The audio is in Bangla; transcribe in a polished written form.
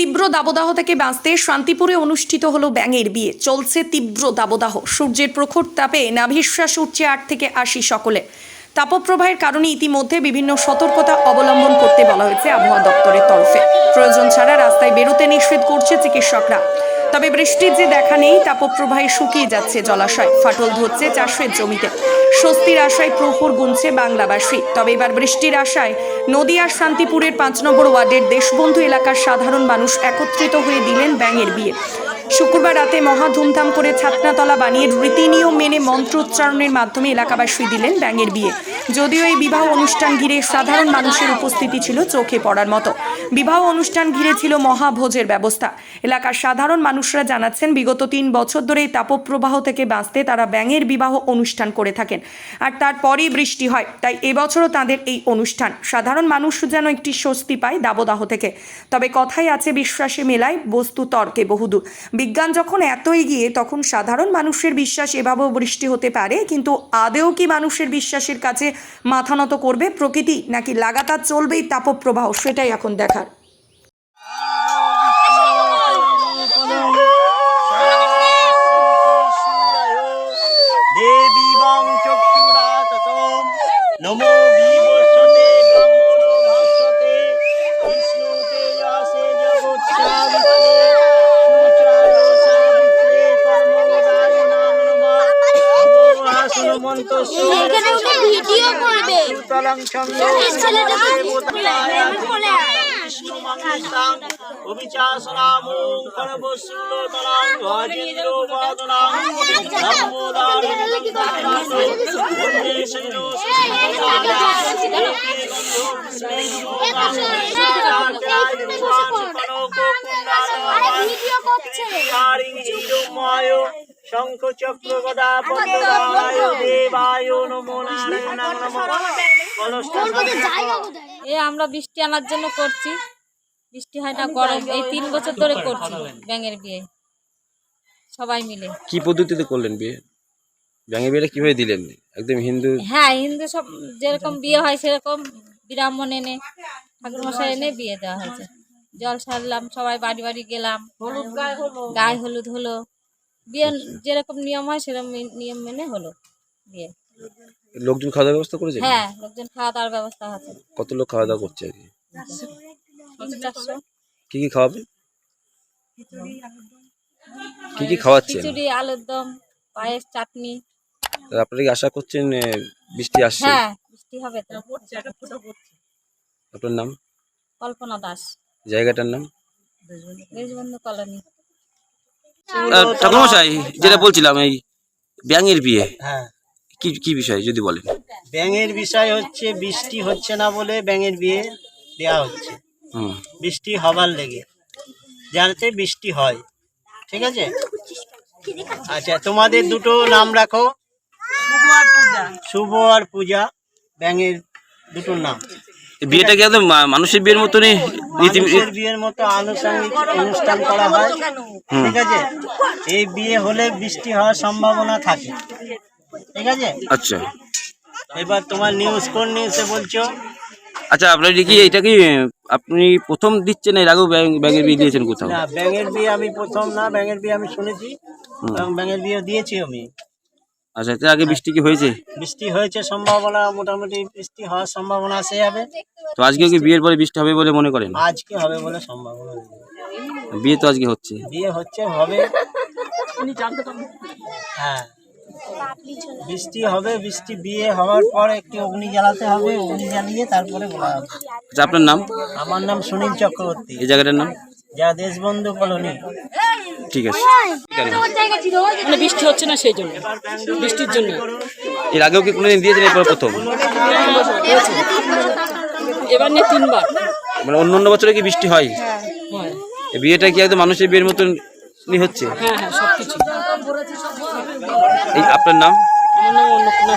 তীব্র দাবদাহ থেকে বাঁচতে শান্তিপুরে অনুষ্ঠিত হলো ব্যাঙের বিয়ে। চলছে তীব্র দাবদাহ, সূর্যের প্রখর তাপে নাভিশ্বাস উঠছে 8 থেকে 80 সকলে। তাপপ্রবাহের কারণে ইতিমধ্যে বিভিন্ন সতর্কতা অবলম্বন করতে বলা হয়েছে আবহাওয়া দপ্তরের তরফে। প্রয়োজন ছাড়া রাস্তায় বেরোতে নিষেধ করছে চিকিৎসকরা। তবে বৃষ্টির যে দেখা নেই, তাপপ্রবাহে শুকিয়ে যাচ্ছে জলাশয়, ফাটল ধরছে চাষের জমিতে। স্বস্তির আশায় প্রহর গুনছে বাংলাবাসী। তবে এবার বৃষ্টির আশায় নদিয়ার শান্তিপুরের 5 নম্বর ওয়ার্ডের দেশবন্ধু এলাকার সাধারণ মানুষ একত্রিত হয়ে দিলেন ব্যাঙের বিয়ে। শুক্রবার রাতে মহা ধুমধাম করে ছাতনাতলা বানিয়ে রীতিনিয়ম মেনে মন্ত্রোচ্চারণের মাধ্যমে এলাকাবাসী দিলেন ব্যাঙের বিয়ে। যদিও এই বিবাহ অনুষ্ঠান ঘিরে সাধারণ মানুষের উপস্থিতি ছিল চোখে পড়ার মতো। বিবাহ অনুষ্ঠান ঘিরে ছিল মহাভোজের ব্যবস্থা। এলাকার সাধারণ মানুষরা জানাচ্ছেন, বিগত 3 বছর ধরে এই তাপপ্রবাহ থেকে বাঁচতে তারা ব্যাঙের বিবাহ অনুষ্ঠান করে থাকেন, আর তারপরেই বৃষ্টি হয়। তাই এবছরও তাদের এই অনুষ্ঠান। সাধারণ মানুষ যেন একটি স্বস্তি পায় দাবদাহ থেকে। তবে কথাই আছে, বিশ্বাসে মেলায় বস্তু তর্কে বহুদূর। বিজ্ঞান যখন এত এগিয়ে, তখন সাধারণ মানুষের বিশ্বাস এভাবেও বৃষ্টি হতে পারে। কিন্তু আদেও কি মানুষের বিশ্বাসের কাছে মাথা নত করবে প্রকৃতি, নাকি লাগাতার চলবেই তাপপ্রবাহ, সেটাই এখন দেখার। নমো বিবস্বতে ব্রহ্মণো ভাস্বতে বিষ্ণুতে যাসে জগৎসাবিত্রে সূচায় সাবিত্রে কর্মদায় নাম নমঃ নমোহাসন মন্তস্য ভিডিও করবে সুতলং ছন্দে বিষ্ণু মঙ্গলাং অবিচাসনামুং করবসুতলাং ভজেন্দ্র বদনাং শঙ্খ চক্র গদা পদ্মদায় দেবায় নমো নারায়ণায় নমঃ। আমরা বৃষ্টি আনার জন্য করছি, বৃষ্টি হয় না, গরম। এই 3 বছর ধরে করছি ব্যাঙের বিয়ে সবাই মিলে। কি পদ্ধতিতে করলেন বিয়ে? ব্যাঙের বিয়েটা কিভাবে দিলেন? একদম হিন্দু? হ্যাঁ, হিন্দু সব যেরকম বিয়ে হয় সেরকম ব্রাহ্মণ এনে, ঠাকুরমশাই এনে বিয়ে দেওয়া হয়েছে। জল সারলাম, সবাই বাড়ি বাড়ি গেলাম, গায়ে হলুদ হলো। বিয়ে যেরকম নিয়ম হয় সেরকম নিয়ম মেনে হলো বিয়ে। লোকজন খাওয়া দাওয়ার ব্যবস্থা করেছে? হ্যাঁ, লোকজন খাওয়া দাওয়ার ব্যবস্থা আছে। কত লোক খাওয়া দাওয়া করছে? 400। কি কি খাওয়াবে? কি কি খাওয়াচ্ছেন? খিচুড়ি, আলুর দম, পায়েস, চাটনি। আপনারা কি আশা করছেন বৃষ্টি আসছে? হ্যাঁ, বৃষ্টি হবে তো। আপনার নাম? কল্পনা দাস। জায়গাটার নাম? দেশবন্ধু কলোনি। ঠাকুরমশাই, যেটা বলছিলাম, এই ব্যাঙের বিয়ে, হ্যাঁ, কি কি বিষয় যদি বলেন? ব্যাঙের বিষয় হচ্ছে বৃষ্টি হচ্ছে না বলে ব্যাঙের বিয়ে দেওয়া হচ্ছে। বৃষ্টি হবার লেগে, যাতে বৃষ্টি হয়। ঠিক আছে? আচ্ছা, তোমাদের দুটো নাম রাখো, শুভ আর পূজা। ব্যাঙের দুটো নাম। বিয়েটা কি একদম মানুষের বিয়ের মতনই? মানুষের বিয়ের মতো আনুষঙ্গিক অনুষ্ঠান করা হয়। ঠিক আছে? এই বিয়ে হলে বৃষ্টি হওয়ার সম্ভাবনা থাকে। ঠিক আছে? আচ্ছা, এবার তোমার নিউজ, কোন নিউজে বলছো? আচ্ছা, আপনার কি এটা কি আপনি প্রথম দিচ্ছেন? এর আগেও ব্যাঙের বিয়ে দিয়েছেন কোথাও? না, ব্যাঙের বিয়ে আমি প্রথম না। ব্যাঙের বিয়ে আমি শুনেছি এবং ব্যাঙের বিয়ে দিয়েছি আমি। আচ্ছা, এর আগে বৃষ্টি কি হয়েছে? বৃষ্টি হয়েছে, সম্ভাবনা মোটামুটি বৃষ্টি হওয়ার সম্ভাবনা আছে হবে। তো আজকে কি বিয়ের পরে বৃষ্টি হবে বলে মনে করেন? আজকে হবে বলে সম্ভাবনা। বিয়ে তো আজকে হচ্ছে। বিয়ে হচ্ছে, হবে। হ্যাঁ, বৃষ্টি হবে। বৃষ্টি বিয়ে হওয়ার পর একটি অগ্নি জ্বালাতে হবে। অগ্নি জ্বালিয়ে তারপরে বলা হবে। আচ্ছা, আপনার নাম? আমার নাম সুনীল চক্রবর্তী। এই জায়গাটার নাম? যা দেশবন্ধু কলোনি। ঠিক আছে। মানে বৃষ্টি হচ্ছে না সেই জন্য, বৃষ্টির জন্য। এর আগেও কি কোনোদিন দিয়েছেন? এরপর প্রথম? এবার নিয়ে 3 বার। মানে অন্য বছরে কি বৃষ্টি হয়? হয়। এই বিয়েটা কি একদম মানুষের বিয়ের মতন হচ্ছে? হ্যাঁ হ্যাঁ, সবকিছু। এই আপনার নাম? আমার নাম অন্নপূর্ণা।